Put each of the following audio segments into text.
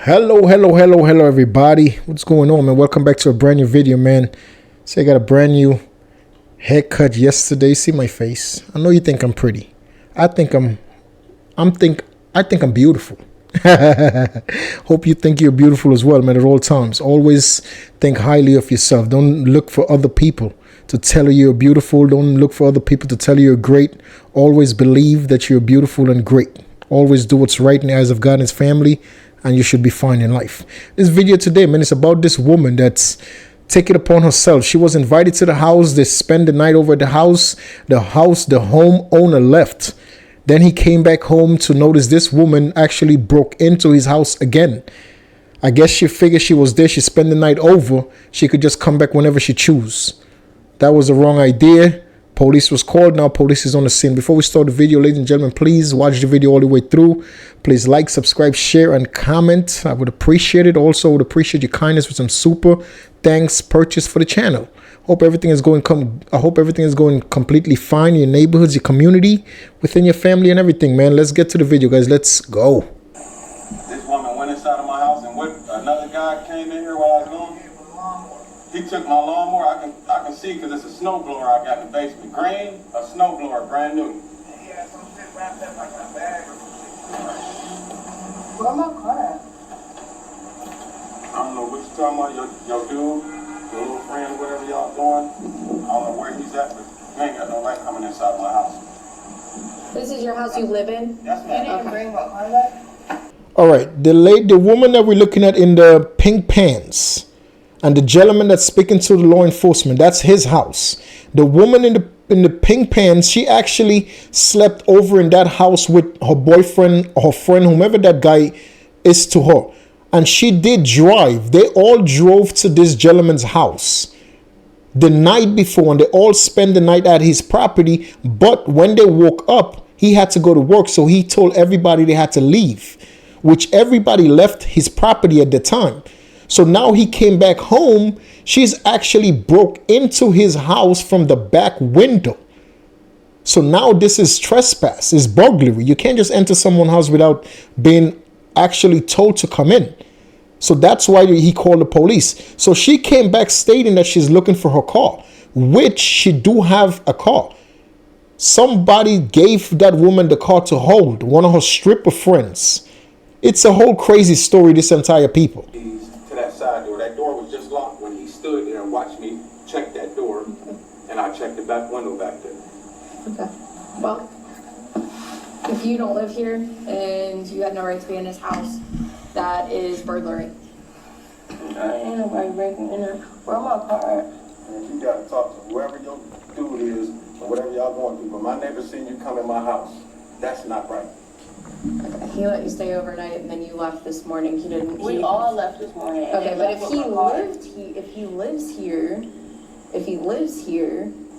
Hello, everybody. What's going on, man? Welcome back to a brand new video, man. So I got a brand new haircut yesterday. See my face? I know you think I'm pretty. I think I'm beautiful. Hope you think you're beautiful as well, man, at all times. Always think highly of yourself. Don't look for other people to tell you you're beautiful. Don't look for other people to tell you you're great. Always believe that you're beautiful and great. Always do what's right in the eyes of God and his family, and you should be fine in life. This video today, man, is about this woman that's taken upon herself. She was invited to the house. They spend the night over at the house. The homeowner left. Then he came back home to notice this woman actually broke into his house again. I guess she figured she was there. She spent the night over. She could just come back whenever she choose. That was the wrong idea. Police was called. Now police is on the scene. Before we start the video, ladies and gentlemen, please watch the video all the way through. Please like, subscribe, share, and comment. I would appreciate it. Also, would appreciate your kindness with some super thanks purchase for the channel. Hope everything is going completely fine in your neighborhoods, your community, within your family, and everything, man. Let's get to the video, guys. Let's go. This woman went inside of my house, and another guy came in here while I was gone. He took my lawnmower. I can see because it's a snow blower I got in the basement. Green, a snow blower, brand new. He had some shit wrapped up like a bag or something. Where my car at? I don't know what you're talking about. Your dude, your little friend, whatever y'all doing. I don't know where he's at, but you ain't got no right coming inside of my house. This is your house you live in? Yes, You ma'am. didn't bring my car back? All right. The woman that we're looking at in the pink pants, and the gentleman that's speaking to the law enforcement, that's his house. The woman in the pink pants, she actually slept over in that house with her boyfriend, her friend, whomever that guy is to her. And she did drive. They all drove to this gentleman's house the night before, and they all spent the night at his property. But when they woke up, he had to go to work. So he told everybody they had to leave, which everybody left his property at the time. So now he came back home. She's actually broke into his house from the back window. So now this is trespass, it's burglary. You can't just enter someone's house without being actually told to come in. So that's why he called the police. So she came back stating that she's looking for her car, which she do have a car. Somebody gave that woman the car to hold, one of her stripper friends. It's a whole crazy story, this entire people. To that side door. That door was just locked when he stood there and watched me check that door, and I checked the back window back there. Okay. Well, if you don't live here and you have no right to be in this house, that is burglary. Ain't nobody breaking in there. Where my car at? And you gotta talk to whoever your dude is, or whatever y'all going through. But my neighbor seen you come in my house. That's not right. Okay. He let you stay overnight and then you left this morning. He didn't. We all left this morning. Okay, but if he lives here,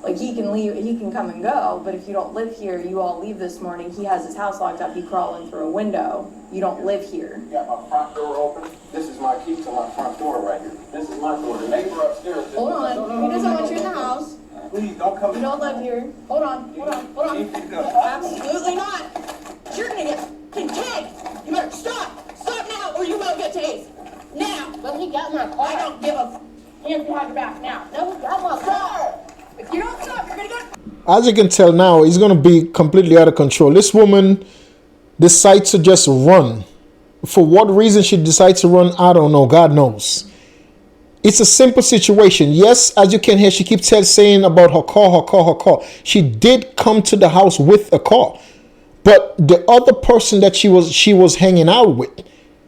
like he can leave, he can come and go. But if you don't live here, you all leave this morning. He has his house locked up. You crawl in through a window. You don't live here. Got my front door open. This is my key to my front door right here. This is my door. The neighbor upstairs. Hold on. He doesn't want you in the house. Please don't come You in. don't live here. Hold on. Absolutely not. You're gonna get tased. You better stop. Stop now, or you will get tased. Now. But he got my car. I don't give a. Hands behind your back now. No, he got my car. If you don't stop, you're gonna get. As you can tell now, he's going to be completely out of control. This woman decides to just run. For what reason she decides to run, I don't know. God knows. It's a simple situation. Yes, as you can hear, she keeps saying about her car. She did come to the house with a car. But the other person that she was hanging out with,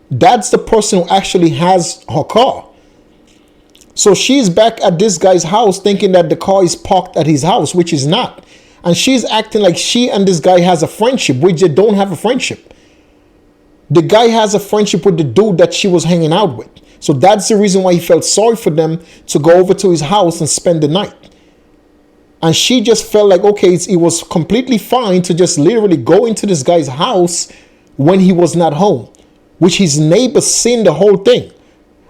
that's the person who actually has her car. So she's back at this guy's house thinking that the car is parked at his house, which is not. And she's acting like she and this guy has a friendship, which they don't have a friendship. The guy has a friendship with the dude that she was hanging out with. So that's the reason why he felt sorry for them to go over to his house and spend the night. And she just felt like, okay, it was completely fine to just literally go into this guy's house when he was not home, which his neighbor seen the whole thing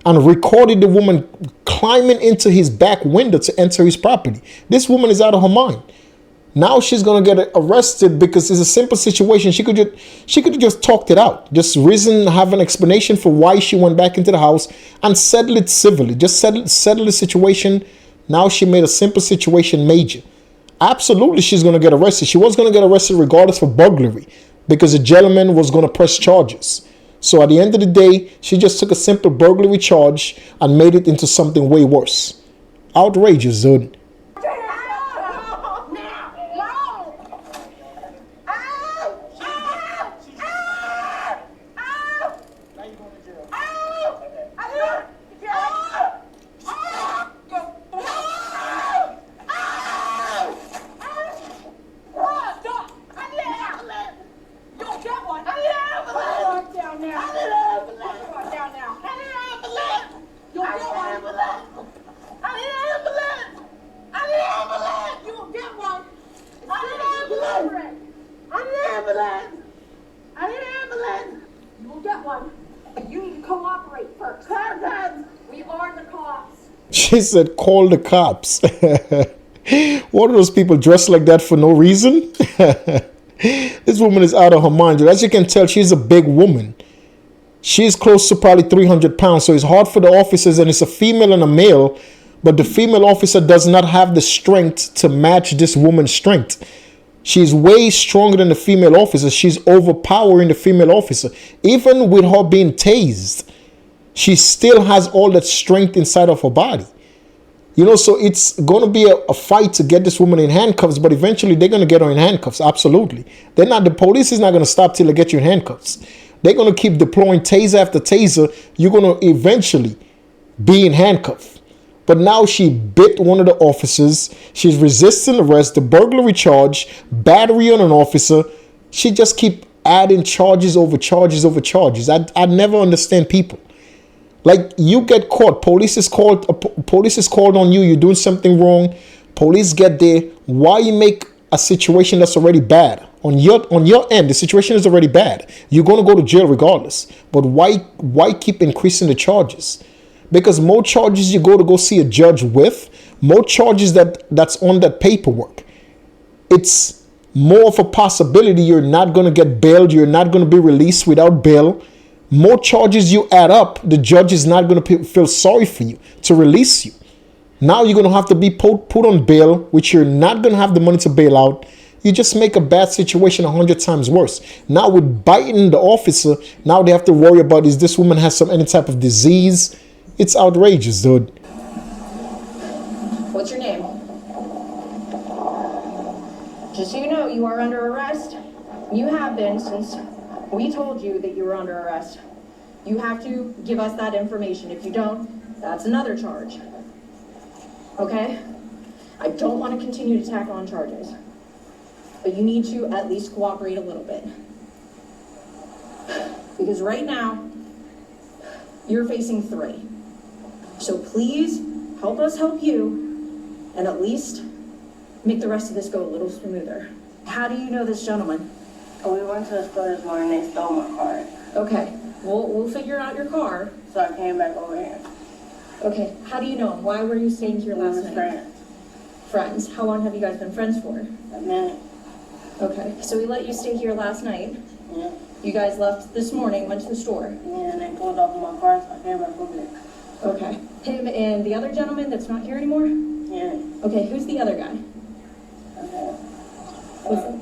and recorded the woman climbing into his back window to enter his property. This woman is out of her mind. Now she's gonna get arrested because it's a simple situation. She could have just talked it out, just risen, have an explanation for why she went back into the house and settle it civilly. Just settle the situation. Now she made a simple situation major. Absolutely, she's gonna get arrested. She was gonna get arrested regardless for burglary because the gentleman was gonna press charges. So at the end of the day, she just took a simple burglary charge and made it into something way worse. Outrageous, dude. She said, call the cops. What are those people dressed like that for no reason? This woman is out of her mind. As you can tell, she's a big woman. She's close to probably 300 pounds. So it's hard for the officers, and it's a female and a male. But the female officer does not have the strength to match this woman's strength. She's way stronger than the female officer. She's overpowering the female officer. Even with her being tased, she still has all that strength inside of her body. You know, so it's going to be a fight to get this woman in handcuffs, but eventually they're going to get her in handcuffs. Absolutely. The police is not going to stop till they get you in handcuffs. They're going to keep deploying taser after taser. You're going to eventually be in handcuffs. But now she bit one of the officers. She's resisting arrest, the burglary charge, battery on an officer. She just keep adding charges over charges over charges. I never understand people. Like, you get caught, police is called on you, you're doing something wrong, police get there. Why you make a situation that's already bad? On your end, the situation is already bad. You're going to go to jail regardless. But why keep increasing the charges? Because more charges you go see a judge with, more charges that's on that paperwork, it's more of a possibility you're not going to get bailed, you're not going to be released without bail. More charges you add up, the judge is not going to feel sorry for you to release you. Now you're going to have to be put on bail, which you're not going to have the money to bail out. You just make a bad situation 100 times worse. Now with biting the officer, now they have to worry about, is this woman has any type of disease? It's outrageous, dude. What's your name? Just so you know, you are under arrest. You have been since we told you that you were under arrest. You have to give us that information. If you don't, that's another charge. Okay? I don't want to continue to tack on charges. But you need to at least cooperate a little bit. Because right now, you're facing 3. So please, help us help you, and at least make the rest of this go a little smoother. How do you know this gentleman? Oh, we went to the store this morning, they stole my car. Okay, we'll figure out your car. So I came back over here. Okay, how do you know him? Why were you staying here last night? Friends. Friends. How long have you guys been friends for? A minute. Okay, so we let you stay here last night. Yeah. You guys left this morning, went to the store. Yeah, and they pulled off my car, so I came back over here. Okay. Him and the other gentleman that's not here anymore? Yeah. Okay, who's the other guy? Okay.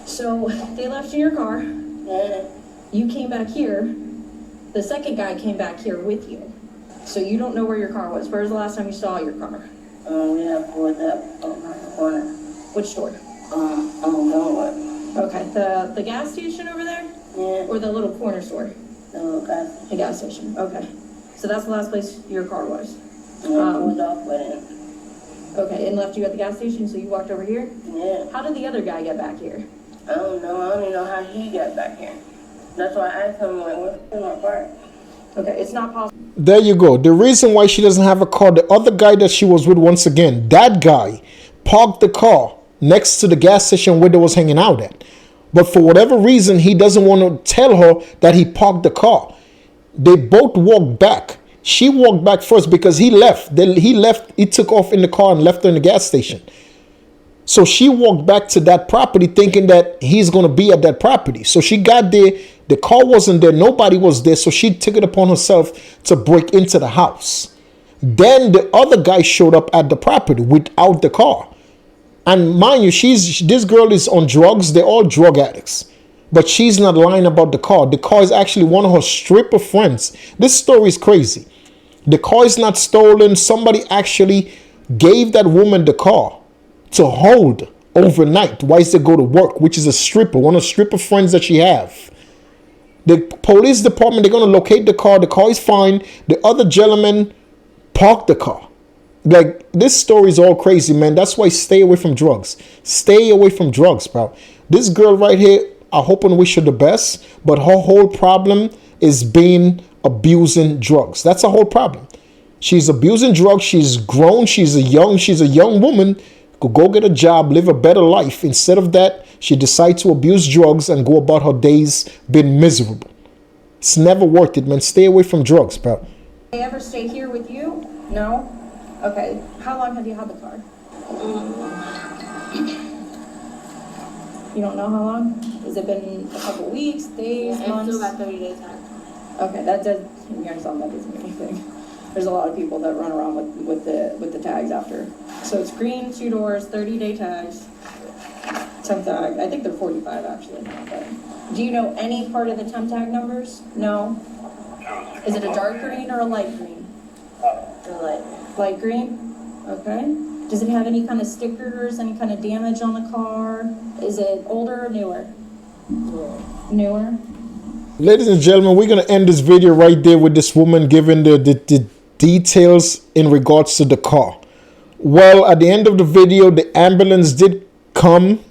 So they left you in your car. Yeah. You came back here. The second guy came back here with you. So you don't know where your car was. Where's the last time you saw your car? We have pulled up on the corner. Which store? I'm going with. Okay, the gas station over there? Yeah. Or the little corner store? The little guy. The gas station, okay. So that's the last place your car was? Yeah, pulled off with it. Okay, and left you at the gas station, so you walked over here? Yeah. How did the other guy get back here? I don't know. I don't even know how he got back here. That's why I asked him, like, what's in my car? Okay, it's not possible. There you go. The reason why she doesn't have a car, the other guy that she was with, once again, that guy parked the car next to the gas station where they was hanging out at. But for whatever reason, he doesn't want to tell her that he parked the car. They both walked back. She walked back first because he left. He took off in the car and left her in the gas station. So she walked back to that property thinking that he's going to be at that property. So she got there. The car wasn't there. Nobody was there. So she took it upon herself to break into the house. Then the other guy showed up at the property without the car. And mind you, this girl is on drugs. They're all drug addicts. But she's not lying about the car. The car is actually one of her stripper friends. This story is crazy. The car is not stolen. Somebody actually gave that woman the car to hold overnight while they go to work, which is a stripper, one of the stripper friends that she have. The police department, they're going to locate the car. The car is fine. The other gentleman parked the car. Like, this story is all crazy, man. That's why stay away from drugs. Stay away from drugs, bro. This girl right here, I hope and wish her the best, but her whole problem is being abusing drugs. That's her whole problem. She's abusing drugs. She's grown. She's a young woman. Could go get a job, live a better life. Instead of that, she decides to abuse drugs and go about her days being miserable. It's never worth it, man. Stay away from drugs, bro. They ever stay here with you? No? Okay. How long have you had the car? You don't know how long? Has it been a couple weeks, days, months? It's about 30 days time. Okay, that does, you guys saw that doesn't mean anything. There's a lot of people that run around with the tags after. So it's green, 2 doors, 30-day tags, temp tag. I think they're 45 actually. But do you know any part of the temp tag numbers? No? Is it a dark green or a light green? Light green? Okay. Does it have any kind of stickers, any kind of damage on the car? Is it older or newer? Newer. Ladies and gentlemen, we're going to end this video right there with this woman giving the details in regards to the car. Well, at the end of the video, the ambulance did come.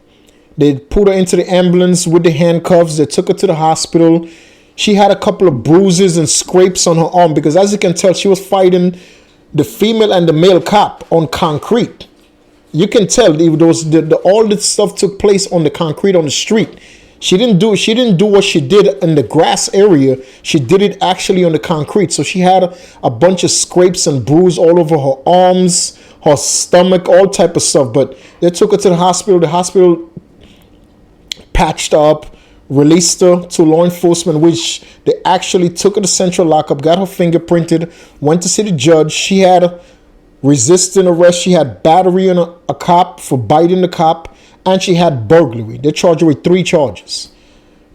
They put her into the ambulance with the handcuffs. They took her to the hospital. She had a couple of bruises and scrapes on her arm because, as you can tell, she was fighting the female and the male cop on concrete. You can tell all this stuff took place on the concrete on the street. She didn't do what she did in the grass area. She did it actually on the concrete. So she had a bunch of scrapes and bruise all over her arms, her stomach, all type of stuff. But they took her to the hospital. The hospital patched her up, released her to law enforcement, which they actually took her to central lockup, got her fingerprinted, went to see the judge. She had resisting arrest. She had battery on a cop for biting the cop, and she had burglary. They charged her with 3 charges.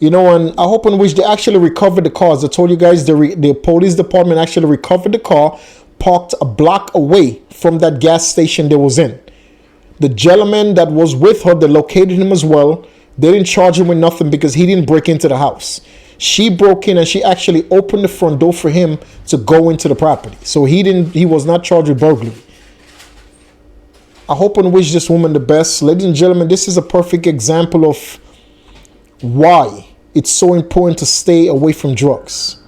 You know, and I hope and wish they actually recovered the car. As I told you guys, the police department actually recovered the car, parked a block away from that gas station they was in. The gentleman that was with her, they located him as well. They didn't charge him with nothing because he didn't break into the house. She broke in and she actually opened the front door for him to go into the property. So he was not charged with burglary. I hope and wish this woman the best. Ladies and gentlemen, this is a perfect example of why it's so important to stay away from drugs.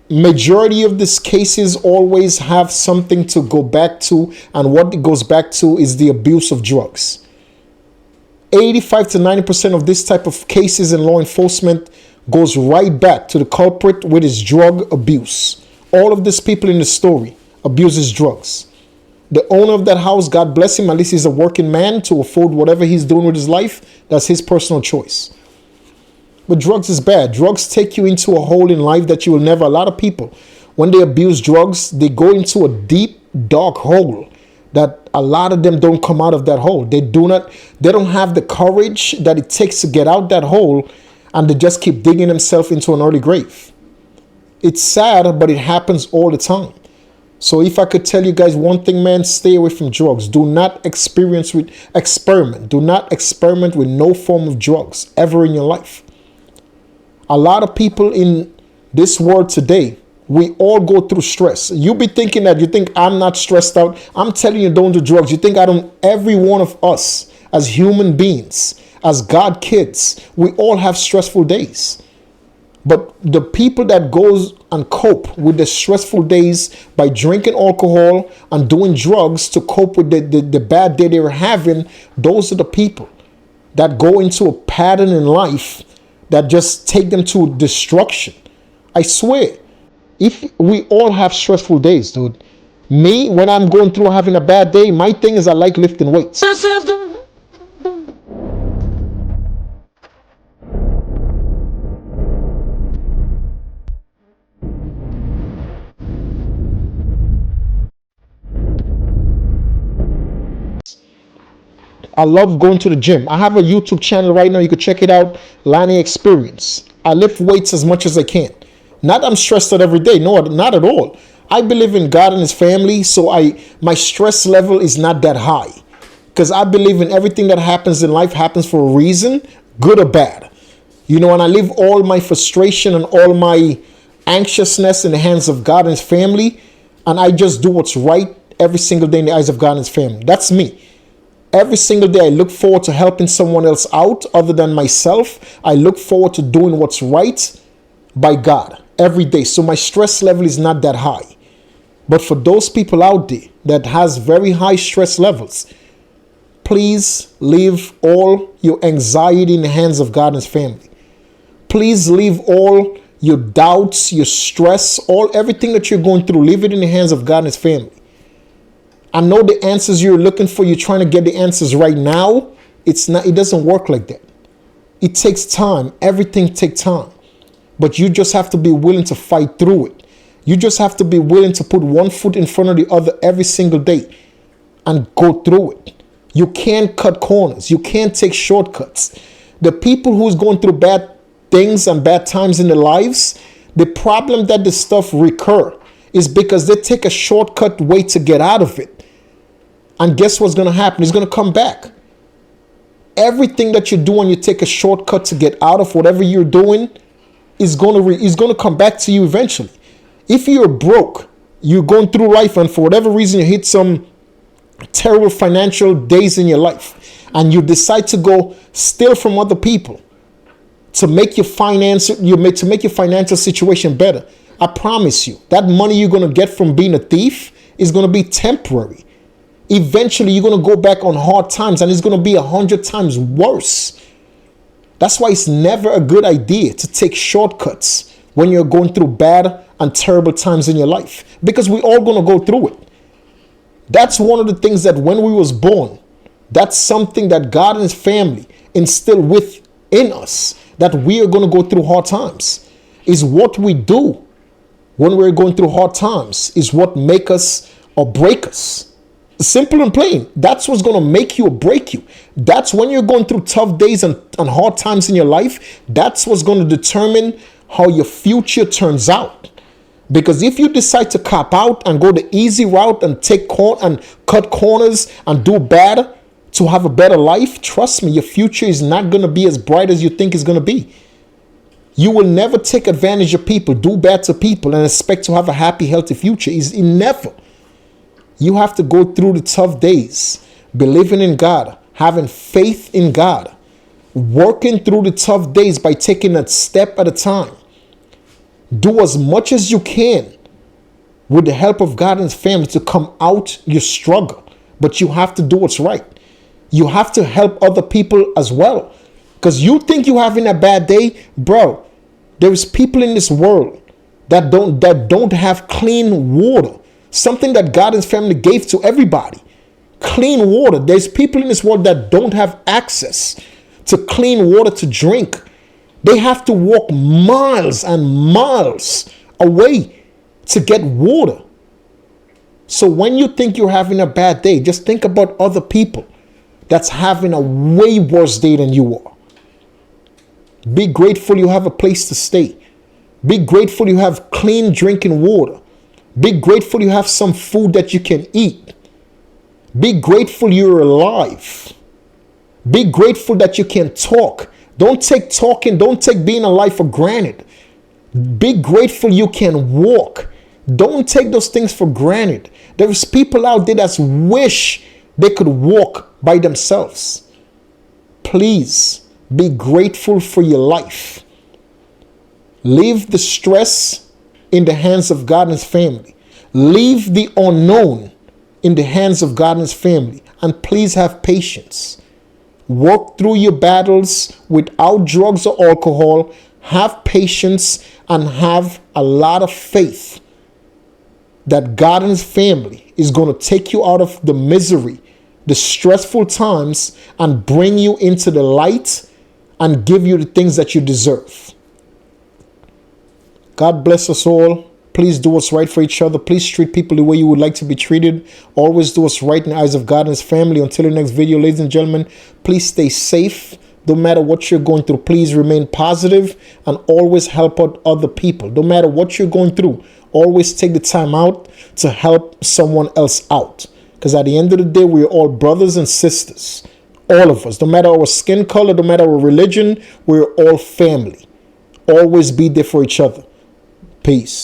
Majority of these cases always have something to go back to, and what it goes back to is the abuse of drugs. 85 to 90% of this type of cases in law enforcement goes right back to the culprit with his drug abuse. All of these people in the story abuses drugs. The owner of that house, God bless him, at least he's a working man to afford whatever he's doing with his life. That's his personal choice. But drugs is bad. Drugs take you into a hole in life that you will never. A lot of people, when they abuse drugs, they go into a deep, dark hole that a lot of them don't come out of that hole. They don't have the courage that it takes to get out that hole, and they just keep digging themselves into an early grave. It's sad, but it happens all the time. So if I could tell you guys one thing, man, stay away from drugs. Do not experiment. Do not experiment with no form of drugs ever in your life. A lot of people in this world today, we all go through stress. You be thinking that you think I'm not stressed out. I'm telling you, don't do drugs. You think I don't. Every one of us as human beings, as God kids, we all have stressful days. But the people that goes and cope with the stressful days by drinking alcohol and doing drugs to cope with the bad day they were having, those are the people that go into a pattern in life that just take them to destruction. I swear, if we all have stressful days, dude, Me, when I'm going through having a bad day, my thing is I like lifting weights. I love going to the gym. I have a YouTube channel right now. You can check it out. Lannie Experience. I lift weights as much as I can. Not I'm stressed out every day. No, not at all. I believe in God and his family. So my stress level is not that high. Because I believe in everything that happens in life happens for a reason, good or bad. You know, and I leave all my frustration and all my anxiousness in the hands of God and his family. And I just do what's right every single day in the eyes of God and his family. That's me. Every single day I look forward to helping someone else out other than myself. I look forward to doing what's right by God every day. So my stress level is not that high. But for those people out there that has very high stress levels, please leave all your anxiety in the hands of God and his family. Please leave all your doubts, your stress, everything that you're going through, leave it in the hands of God and his family. I know the answers you're looking for, you're trying to get the answers right now. It doesn't work like that. It takes time. Everything takes time. But you just have to be willing to fight through it. You just have to be willing to put one foot in front of the other every single day and go through it. You can't cut corners. You can't take shortcuts. The people who's going through bad things and bad times in their lives, the problem that this stuff recur is because they take a shortcut way to get out of it. And guess what's going to happen? It's going to come back. Everything that you do when you take a shortcut to get out of whatever you're doing is going to come back to you eventually. If you're broke, you're going through life and for whatever reason you hit some terrible financial days in your life and you decide to go steal from other people to make your financial situation better, I promise you that money you're going to get from being a thief is going to be temporary. Eventually you're going to go back on hard times and it's going to be 100 times worse. That's why it's never a good idea to take shortcuts when you're going through bad and terrible times in your life, because we're all going to go through it. That's one of the things that when we was born, that's something that God and his family instilled within us, that we are going to go through hard times. Is what we do when we're going through hard times is what make us or break us. Simple and plain. That's what's going to make you or break you. That's when you're going through tough days and hard times in your life. That's what's going to determine how your future turns out. Because if you decide to cop out and go the easy route and cut corners and do bad to have a better life, trust me, your future is not going to be as bright as you think it's going to be. You will never take advantage of people, do bad to people, and expect to have a happy, healthy future. Never. You have to go through the tough days, believing in God, having faith in God, working through the tough days by taking a step at a time. Do as much as you can with the help of God and his family to come out your struggle. But you have to do what's right. You have to help other people as well. Because you think you're having a bad day, bro. There's people in this world that don't have clean water. Something that God and his family gave to everybody. Clean water. There's people in this world that don't have access to clean water to drink. They have to walk miles and miles away to get water. So when you think you're having a bad day, just think about other people that's having a way worse day than you are. Be grateful you have a place to stay. Be grateful you have clean drinking water. Be grateful you have some food that you can eat. Be grateful you're alive. Be grateful that you can talk. Don't take being alive for granted. Be grateful you can walk. Don't take those things for granted. There's people out there that wish they could walk by themselves. Please be grateful for your life. Leave the stress in the hands of God and his family. Leave the unknown in the hands of God and his family. And please have patience. Work through your battles without drugs or alcohol. Have patience and have a lot of faith. that God and his family is going to take you out of the misery, the stressful times, and bring you into the light and give you the things that you deserve. God bless us all. Please do what's right for each other. Please treat people the way you would like to be treated. Always do what's right in the eyes of God and his family. Until the next video, ladies and gentlemen, please stay safe. No matter what you're going through, please remain positive and always help out other people. No matter what you're going through, always take the time out to help someone else out. Because at the end of the day, we're all brothers and sisters. All of us. No matter our skin color, no matter our religion, we're all family. Always be there for each other. Peace.